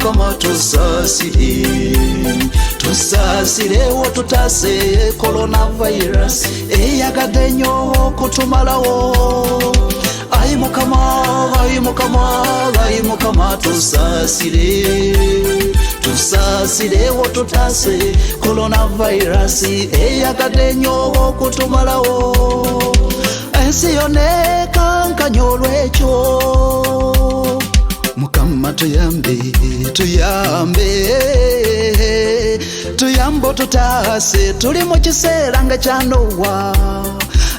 mukama tusasirewo tutase coronavirus eyagadde nnyo kutumalawo. Ayi mukama tusasirewo tutase coronavirus eyagadde nnyo kutumalawo. Ensi yonna ekankanya olw'ekyo. Mukama tuyambe tutase tuli mu kiseera nga kya Nowa.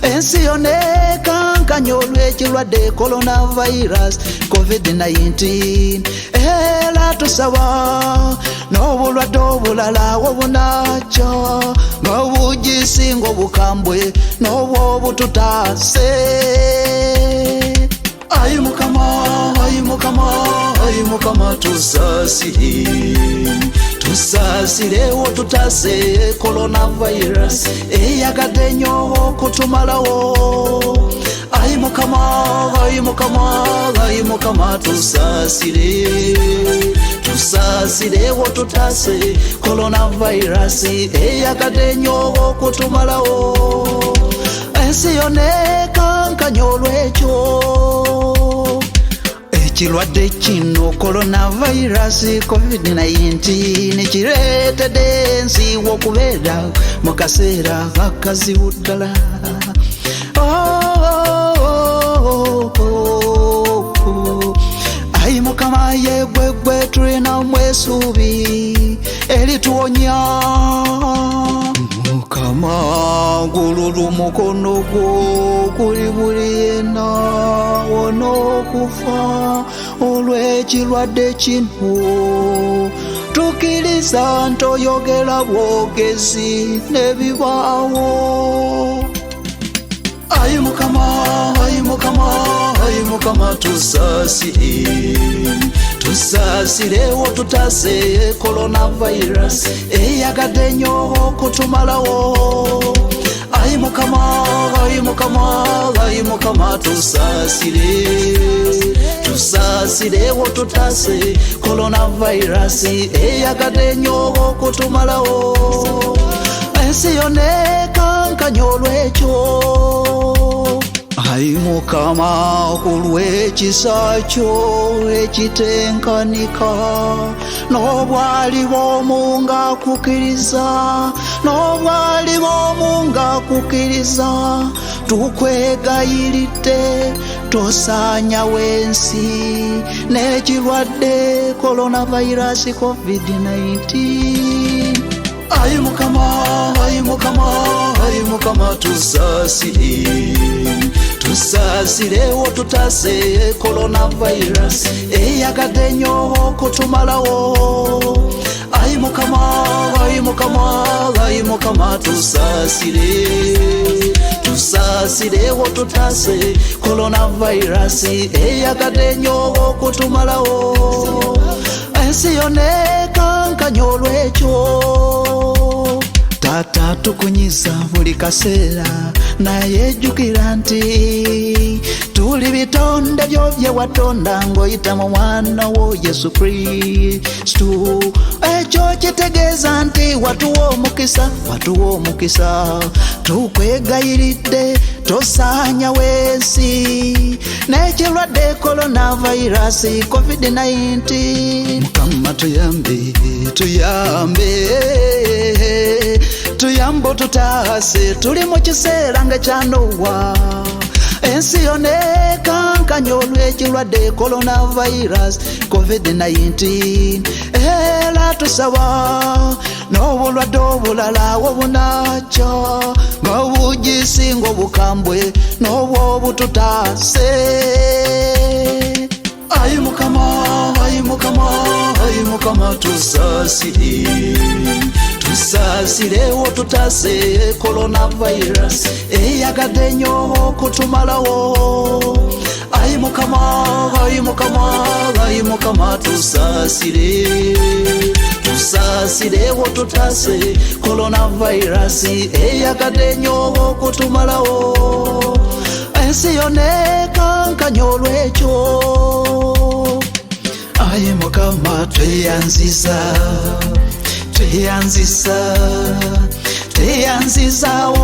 Ensi yonna ekankanya olw'ekirwadde coronavirus COVID-19 era tusaba n'obulwadde obulala obunakya nga bugisinga obukambwe n'obwobututaase. Ayi mukama tusasirewo tutase coronavirus eyagadde nnyo kutumalawo. Ayi mukama tusasirewo tutase coronavirus eyagadde nnyo kutumalawo. Ensi yonna ekankanya olw'ekyo. Ekirwadde kino coronavirus COVID-19 kireetedde ensi okubeera mu kaseera akazibu ddala. Ayi mukama yegwegwe tulinamu essuubi erituwonya. Mukama gululu mukono gwo kuli buli yenna wona okufa olw'ekirwadde kino. Tukkiriza ntoyogera bwogezi n'ebibaawo. Ayi mukama tusasirewo tutase coronavirus eyagadde nnyo kutumalawo. Ayi mukama tusasirewo tutase coronavirus eyagadde nnyo kutumalawo. Ensi yonna ekankanya olw'ekyo. Ayi mukama kulw'ekisa kyo ekitenkanika n'obwali bw'omu nga kukkiriza tukwegayiridde tosaanyawo ensi n'ekirwadde coronavirus COVID-19. Ayi mukama tusasirewo tutase coronavirus eyagadde nnyo kutumalawo. Ayi mukama tusasirewo tutase coronavirus eyagadde nnyo kutumalawo. Ensi yonna ekankanya olw'ekyo. Tata tukunyiza buli kaseera naye jjukira nti tuli bitonde byo bye watonda ng'oyita mu mwana wo Yesu Kristo. Ekyo kitegeeza nti watuwa omukisa tukwegayiridde tosaanyawo ensi n'ekirwadde coronavirus COVID-19. Mukama tuyambe tutase tuli mu kiseera nga kya Nowa. Ensi yonna ekankanya olw'ekirwadde coronavirus COVID-19 era tusaba n'obulwadde obulala obunakya nga bugisinga obukambwe n'obwobututaase. Ayi mukama tusasirewo tutase coronavirus eyagadde nnyo kutumalawo. Ayi mukama tusasirewo tutase coronavirus eyagadde nnyo kutumalawo. Ensi yonna ekankanya olw'ekyo. Ayi mukama tweyanziza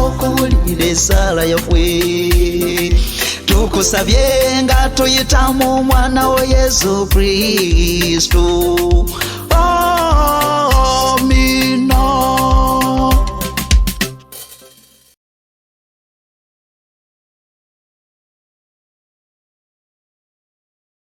okuwulira esaala yaffe tukusabye nga tuyita mu mwana wa Yesu Kristo